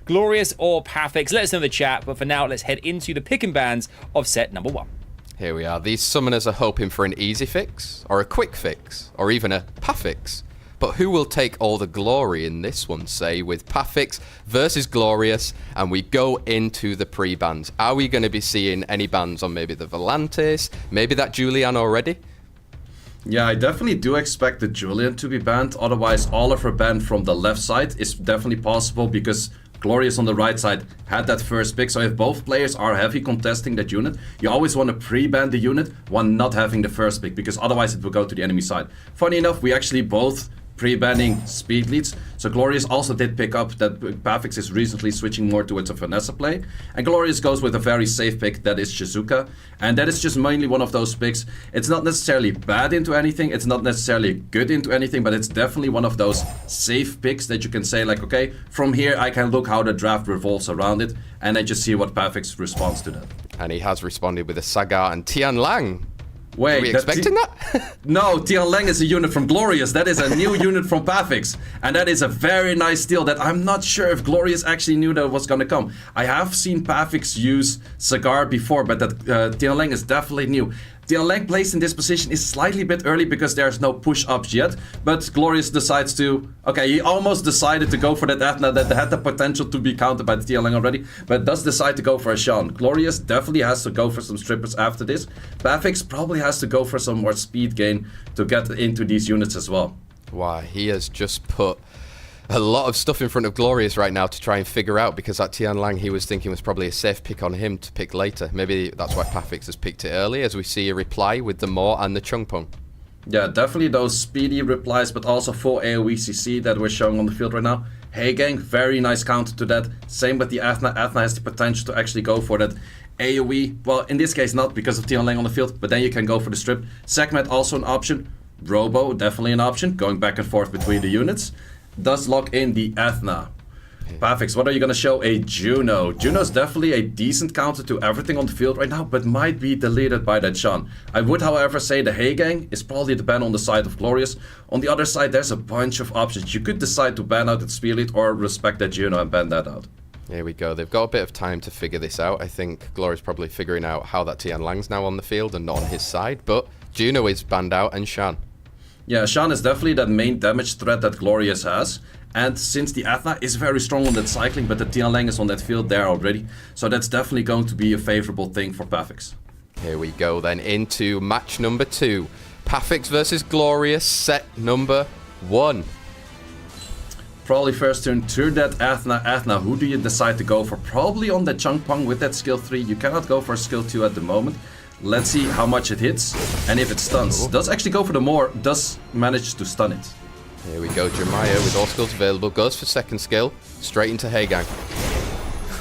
Glorious or PAFFIX? Let us know in the chat, but for now, let's head into the pick and bans of set number 1. Here we are. These summoners are hoping for an easy fix, or a quick fix, or even a PAFFIX. But who will take all the glory in this one, say, with PAFFIX versus Glorious, and we go into the pre-bans? Are we going to be seeing any bans on maybe the Volantis, maybe that Julian already? Yeah, I definitely do expect the Julian to be banned. Otherwise, Oliver banned from the left side is definitely possible because Glorious on the right side had that first pick. So if both players are heavy contesting that unit, you always want to pre-ban the unit while not having the first pick, because otherwise it will go to the enemy side. Funny enough, we actually both pre-banning speed leads. So Glorious also did pick up that PAFFIX is recently switching more towards a finesse play. And Glorious goes with a very safe pick, that is Shizuka. And that is just mainly one of those picks. It's not necessarily bad into anything, it's not necessarily good into anything, but it's definitely one of those safe picks that you can say like, okay, from here I can look how the draft revolves around it, and I just see what PAFFIX responds to that. And he has responded with a Sagar and Tian Lang. Wait, are we expecting that? No, Tian Lang is a unit from Glorious. That is a new unit from PAFFIX. And that is a very nice steal that I'm not sure if Glorious actually knew that was going to come. I have seen PAFFIX use Sagar before, but that Tian Lang is definitely new. Tian Lang placed in this position is slightly bit early because there's no push-ups yet. But Glorious decides to... Okay, he almost decided to go for that Athena that had the potential to be countered by the Tian Lang already. But does decide to go for a Shan. Glorious definitely has to go for some strippers after this. PAFFIX probably has to go for some more speed gain to get into these units as well. Why, he has just put a lot of stuff in front of Glorious right now to try and figure out, because that Tian Lang he was thinking was probably a safe pick on him to pick later. Maybe that's why PAFFIX has picked it early, as we see a reply with the Maw and the Chungpong. Yeah, definitely those speedy replies, but also full AoE CC that we're showing on the field right now. Hey gang, very nice counter to that. Same with the Athena. Athena has the potential to actually go for that AoE. Well, in this case not because of Tian Lang on the field, but then you can go for the strip. Segment also an option. Robo, definitely an option, going back and forth between the units. Does lock in the Athena. PAFFIX, what are you going to show? A Juno. Juno's definitely a decent counter to everything on the field right now, but might be deleted by that Shan. I would, however, say the Hey Gang is probably the ban on the side of Glorious. On the other side, there's a bunch of options. You could decide to ban out that Spear Lead or respect that Juno and ban that out. Here we go. They've got a bit of time to figure this out. I think Glorious probably figuring out how that Tian Lang's now on the field and not on his side, but Juno is banned out and Shan. Yeah, Shan is definitely that main damage threat that Glorious has. And since the Athena is very strong on that cycling, but the Tian Lang is on that field there already. So that's definitely going to be a favorable thing for PAFFIX. Here we go then into match number 2. PAFFIX versus Glorious, set number 1. Probably first turn that Athena. Who do you decide to go for? Probably on the Chungpong with that skill 3. You cannot go for skill 2 at the moment. Let's see how much it hits and if it stuns. Does actually go for the Maw, does manage to stun it. Here we go, Jeremiah with all skills available, goes for second skill, straight into Heigang.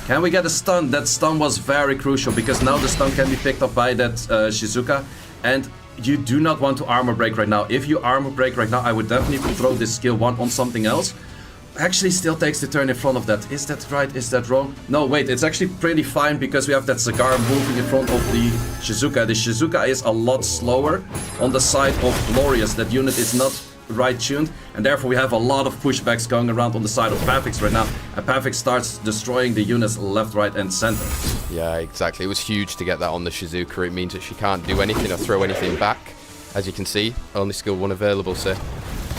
Can we get a stun? That stun was very crucial because now the stun can be picked up by that Shizuka. And you do not want to armor break right now. If you armor break right now, I would definitely throw this skill 1 on something else. Actually still takes the turn in front of that. Is that right? Is that wrong? No, wait, it's actually pretty fine because we have that Sagar moving in front of the Shizuka. The Shizuka is a lot slower on the side of Glorious. That unit is not right tuned, and therefore we have a lot of pushbacks going around on the side of PAFFIX right now, and PAFFIX starts destroying the units left, right and center. Yeah, exactly. It was huge to get that on the Shizuka. It means that she can't do anything or throw anything back. As you can see, only skill 1 available, so...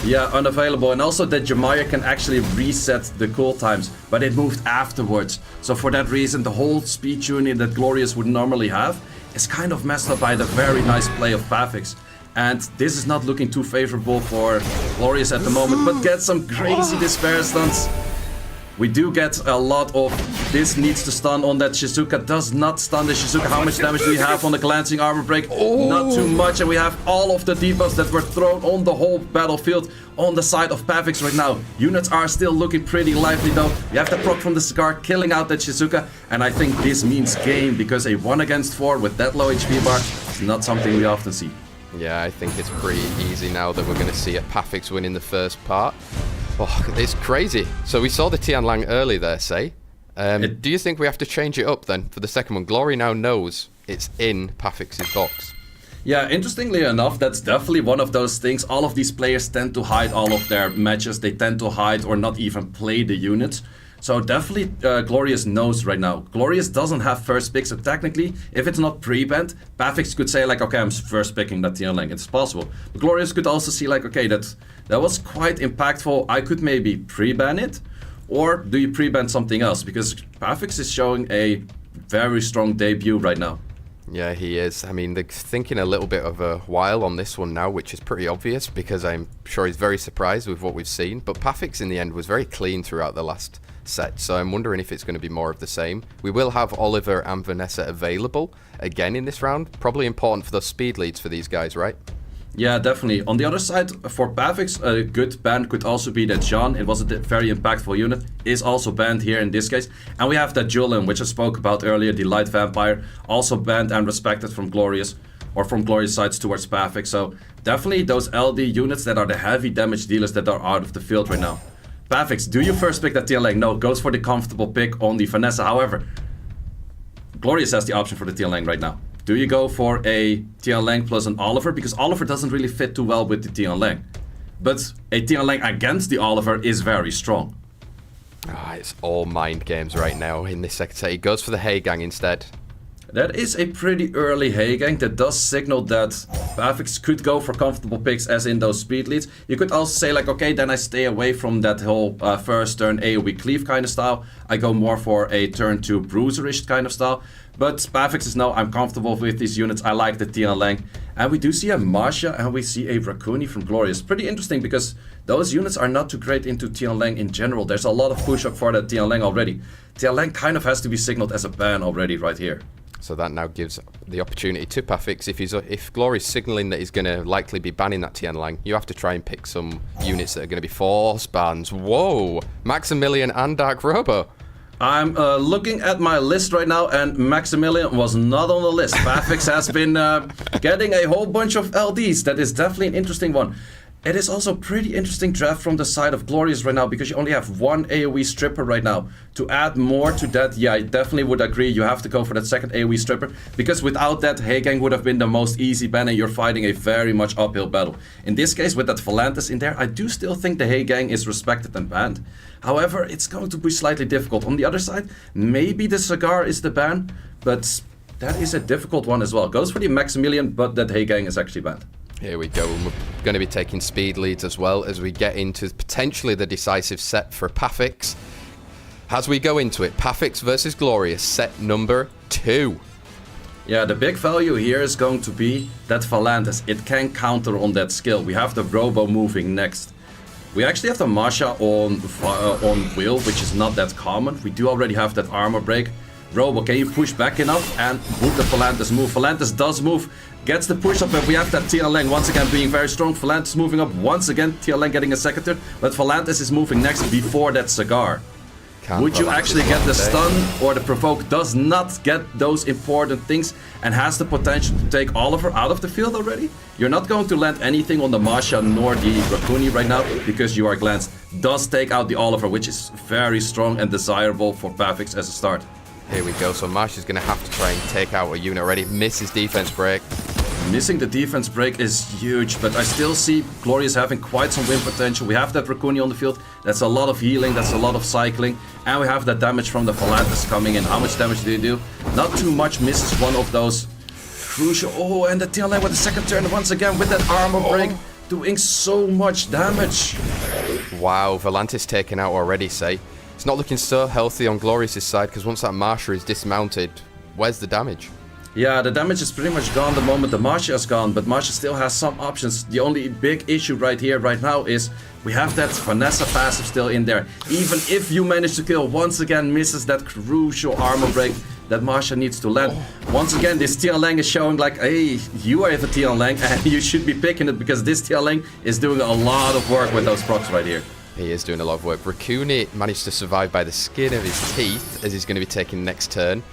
Yeah, unavailable, and also that Jeremiah can actually reset the cool times, but it moved afterwards. So for that reason, the whole speed tuning that Glorious would normally have is kind of messed up by the very nice play of PAFFIX. And this is not looking too favorable for Glorious at the moment, but get some crazy despair stuns. We do get a lot of this needs to stun on that Shizuka. Does not stun the Shizuka. How much damage do we have on the glancing armor break? Not too much, and we have all of the debuffs that were thrown on the whole battlefield on the side of PAFFIX right now. Units are still looking pretty lively though. We have the proc from the Sagar killing out that Shizuka, and I think this means game because a 1 against 4 with that low HP bar is not something we often see. Yeah, I think it's pretty easy now that we're going to see a PAFFIX win in the first part. Oh, it's crazy. So we saw the Tian Lang early there, say. Do you think we have to change it up then for the second one? Glory now knows it's in PAFFIX's box. Yeah, interestingly enough, that's definitely one of those things. All of these players tend to hide all of their matches. They tend to hide or not even play the units. So definitely Glorious knows right now. Glorious doesn't have first pick, so technically, if it's not pre-banned, PAFFIX could say like, okay, I'm first picking that Tian Lang. It's possible. But Glorious could also see like, okay, that was quite impactful. I could maybe pre-ban it, or do you pre-ban something else? Because PAFFIX is showing a very strong debut right now. Yeah, he is. I mean, they're thinking a little bit of a while on this one now, which is pretty obvious because I'm sure he's very surprised with what we've seen. But PAFFIX in the end was very clean throughout the last set, so I'm wondering if it's going to be more of the same. We will have Oliver and Vanessa available again in this round. Probably important for those speed leads for these guys, right? Yeah, definitely. On the other side, for PAFFIX, a good ban could also be that Jean, it was a very impactful unit, is also banned here in this case. And we have that Julian, which I spoke about earlier, the light vampire, also banned and respected from Glorious, or from Glorious sides towards PAFFIX. So definitely those LD units that are the heavy damage dealers that are out of the field right now. PAFFIX, do you first pick that Tian Lang? No, goes for the comfortable pick on the Vanessa. However, Glorious has the option for the Tian Lang right now. Do you go for a Tian Lang plus an Oliver? Because Oliver doesn't really fit too well with the Tian Lang. But a Tian Lang against the Oliver is very strong. It's all mind games right now in this second set. He goes for the Hey Gang instead. That is a pretty early Hey Gang that does signal that PAFFIX could go for comfortable picks as in those speed leads. You could also say like, okay, then I stay away from that whole first turn AoE cleave kind of style. I go more for a turn 2 bruiserish kind of style. But PAFFIX is now, I'm comfortable with these units. I like the Tian Lang. And we do see a Masha and we see a Raccoon from Glorious. Pretty interesting because those units are not too great into Tian Lang in general. There's a lot of push-up for that Tian Lang already. Tian Lang kind of has to be signaled as a ban already right here. So that now gives the opportunity to PAFFIX. If Glory's signaling that he's going to likely be banning that Tian Lang, you have to try and pick some units that are going to be force bans. Whoa! Maximilian and Dark Robo. I'm looking at my list right now, and Maximilian was not on the list. PAFFIX has been getting a whole bunch of LDs. That is definitely an interesting one. It is also a pretty interesting draft from the side of Glorious right now, because you only have one AoE stripper right now. To add more to that, yeah, I definitely would agree. You have to go for that second AoE stripper, because without that, Hey Gang would have been the most easy ban, and you're fighting a very much uphill battle. In this case, with that Volantis in there, I do still think the Hey Gang is respected and banned. However, it's going to be slightly difficult. On the other side, maybe the Cigar is the ban, but that is a difficult one as well. Goes for the Maximilian, but that Hey Gang is actually banned. Here we go. We're going to be taking speed leads as well as we get into potentially the decisive set for PAFFIX. As we go into it, PAFFIX versus Glorious, set number 2. Yeah, the big value here is going to be that Volantis. It can counter on that skill. We have the Robo moving next. We actually have the Masha on Will, which is not that common. We do already have that armor break. Robo, can you push back enough? And would the Volantis move? Volantis does move. Gets the push up, and we have that Tian Lang once again being very strong. Volantis moving up once again. Tian Lang getting a second turn, but Volantis is moving next before that Cigar. Would you actually get the stun or the provoke? Does not get those important things and has the potential to take Oliver out of the field already. You're not going to land anything on the Masha nor the Raccoon right now because you are glanced. Does take out the Oliver, which is very strong and desirable for PAFFIX as a start. Here we go. So Masha's going to have to try and take out a unit already. Misses defense break. Missing the defense break is huge, but I still see Glorious having quite some win potential. We have that Raccoon on the field. That's a lot of healing, that's a lot of cycling. And we have that damage from the Volantis coming in. How much damage do you do? Not too much. Misses one of those crucial... Oh, and the Tian Lang with the second turn once again with that armor break. Doing so much damage. Wow, Volantis taken out already, say. It's not looking so healthy on Glorious' side, because once that Masha is dismounted, where's the damage? Yeah, the damage is pretty much gone the moment the Masha is gone, but Masha still has some options. The only big issue right now is we have that Vanessa passive still in there. Even if you manage to kill, once again misses that crucial armor break that Masha needs to land. Once again, this Tian Lang is showing like, hey, you are the Tian Lang and you should be picking it because this Tian Lang is doing a lot of work with those procs right here. He is doing a lot of work. Raccoon managed to survive by the skin of his teeth as he's going to be taking next turn.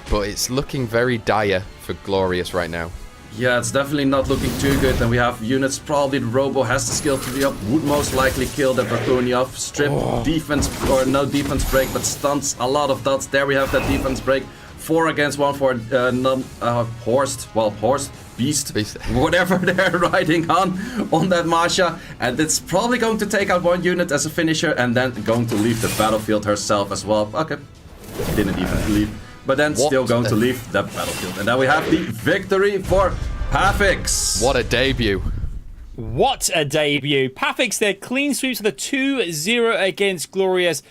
But it's looking very dire for Glorious right now. Yeah, it's definitely not looking too good. And we have units, probably the Robo has the skill to be up. Would most likely kill the Raccoon off. Strip, defense, or no defense break, but stunts a lot of dots. There we have that defense break. 4 against 1 for Horst. Well, Horst beast. Whatever they're riding on that Masha. And it's probably going to take out one unit as a finisher and then going to leave the battlefield herself as well. Okay, didn't even leave. But then still going to leave the battlefield. And now we have the victory for PAFFIX. What a debut. What a debut. PAFFIX, their clean sweeps with a 2-0 against Glorious.